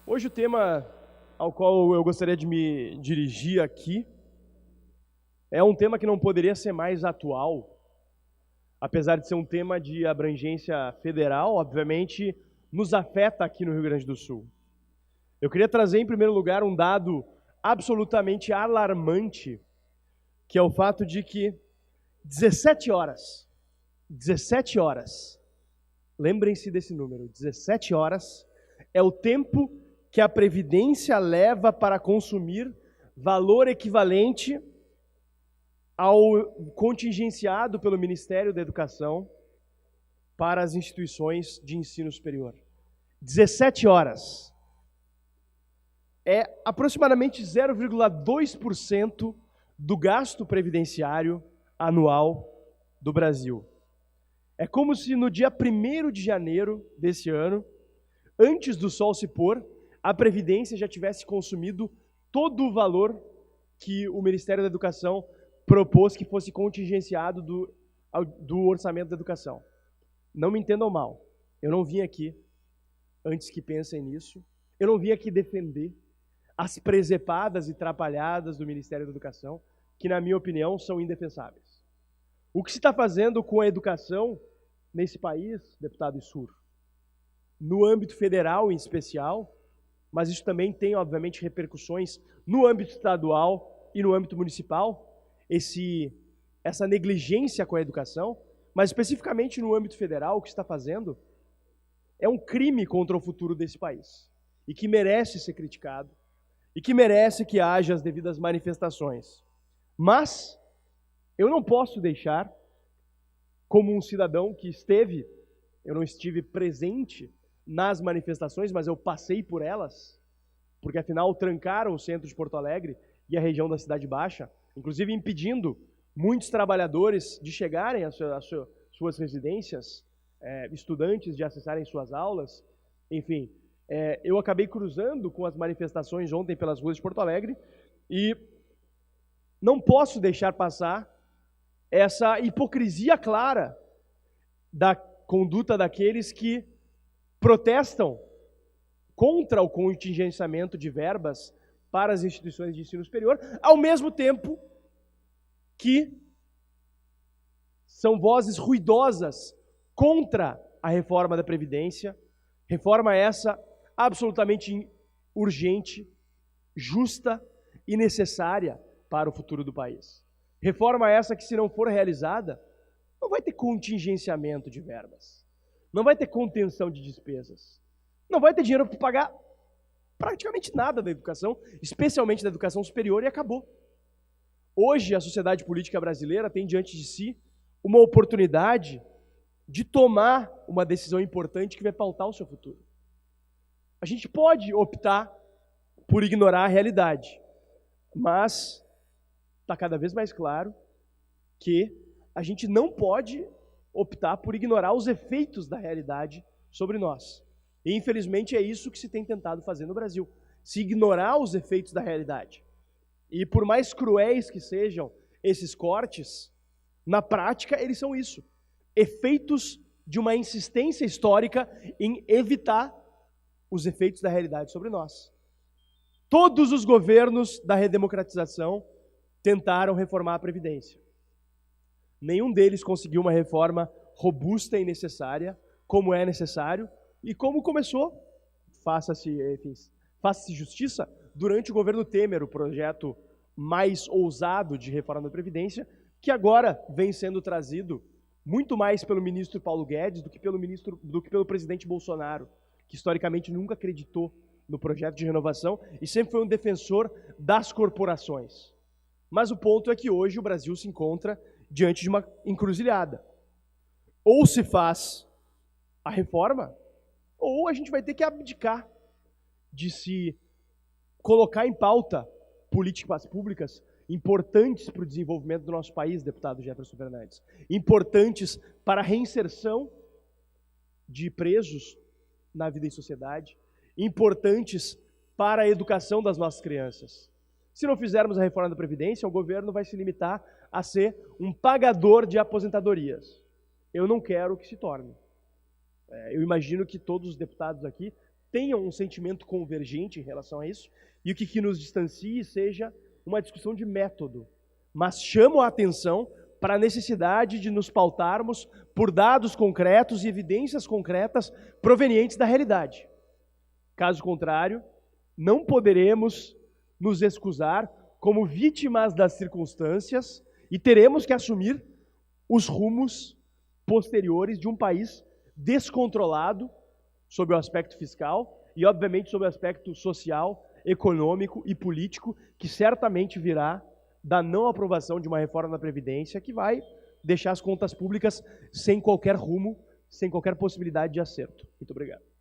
Hoje o tema ao qual eu gostaria de me dirigir aqui é um tema que não poderia ser mais atual, apesar de ser um tema de abrangência federal, obviamente nos afeta aqui no Rio Grande do Sul. Eu queria trazer em primeiro lugar um dado absolutamente alarmante, que é o fato de que 17 horas, lembrem-se desse número, 17 horas é o tempo que a Previdência leva para consumir valor equivalente ao contingenciado pelo Ministério da Educação para as instituições de ensino superior. 17 horas. É aproximadamente 0,2% do gasto previdenciário anual do Brasil. É como se no dia 1º de janeiro desse ano, antes do sol se pôr, a Previdência já tivesse consumido todo o valor que o Ministério da Educação propôs que fosse contingenciado do orçamento da educação. Não me entendam mal, eu não vim aqui, antes que pensem nisso, eu não vim aqui defender as presepadas e trapalhadas do Ministério da Educação, que na minha opinião são indefensáveis. O que se está fazendo com a educação nesse país, deputado Issur, no âmbito federal em especial, mas isso também tem, obviamente, repercussões no âmbito estadual e no âmbito municipal, essa negligência com a educação, mas especificamente no âmbito federal, o que está fazendo é um crime contra o futuro desse país, e que merece ser criticado, e que merece que haja as devidas manifestações. Mas eu não posso deixar, como um cidadão que eu não estive presente nas manifestações, mas eu passei por elas, porque afinal trancaram o centro de Porto Alegre e a região da Cidade Baixa, inclusive impedindo muitos trabalhadores de chegarem às suas residências, estudantes de acessarem suas aulas, enfim. Eu acabei cruzando com as manifestações ontem pelas ruas de Porto Alegre e não posso deixar passar essa hipocrisia clara da conduta daqueles que protestam contra o contingenciamento de verbas para as instituições de ensino superior, ao mesmo tempo que são vozes ruidosas contra a reforma da Previdência, reforma essa absolutamente urgente, justa e necessária para o futuro do país. Reforma essa que, se não for realizada, não vai ter contingenciamento de verbas, não vai ter contenção de despesas, não vai ter dinheiro para pagar praticamente nada da educação, especialmente da educação superior, e acabou. Hoje, a sociedade política brasileira tem diante de si uma oportunidade de tomar uma decisão importante que vai pautar o seu futuro. A gente pode optar por ignorar a realidade, mas está cada vez mais claro que a gente não pode optar por ignorar os efeitos da realidade sobre nós. E, infelizmente, é isso que se tem tentado fazer no Brasil, se ignorar os efeitos da realidade. E por mais cruéis que sejam esses cortes, na prática eles são isso, efeitos de uma insistência histórica em evitar os efeitos da realidade sobre nós. Todos os governos da redemocratização tentaram reformar a Previdência. Nenhum deles conseguiu uma reforma robusta e necessária, como é necessário, e como começou, faça-se justiça, durante o governo Temer, o projeto mais ousado de reforma da Previdência, que agora vem sendo trazido muito mais pelo ministro Paulo Guedes do que pelo presidente Bolsonaro, que historicamente nunca acreditou no projeto de renovação e sempre foi um defensor das corporações. Mas o ponto é que hoje o Brasil se encontra diante de uma encruzilhada. Ou se faz a reforma, ou a gente vai ter que abdicar de se colocar em pauta políticas públicas importantes para o desenvolvimento do nosso país, deputado Jefferson Fernandes, importantes para a reinserção de presos na vida em sociedade, importantes para a educação das nossas crianças. Se não fizermos a reforma da Previdência, o governo vai se limitar a ser um pagador de aposentadorias. Eu não quero que se torne. Eu imagino que todos os deputados aqui tenham um sentimento convergente em relação a isso, e o que nos distancie seja uma discussão de método. Mas chamo a atenção para a necessidade de nos pautarmos por dados concretos e evidências concretas provenientes da realidade. Caso contrário, não poderemos nos excusar como vítimas das circunstâncias e teremos que assumir os rumos posteriores de um país descontrolado sob o aspecto fiscal e, obviamente, sob o aspecto social, econômico e político, que certamente virá da não aprovação de uma reforma da Previdência que vai deixar as contas públicas sem qualquer rumo, sem qualquer possibilidade de acerto. Muito obrigado.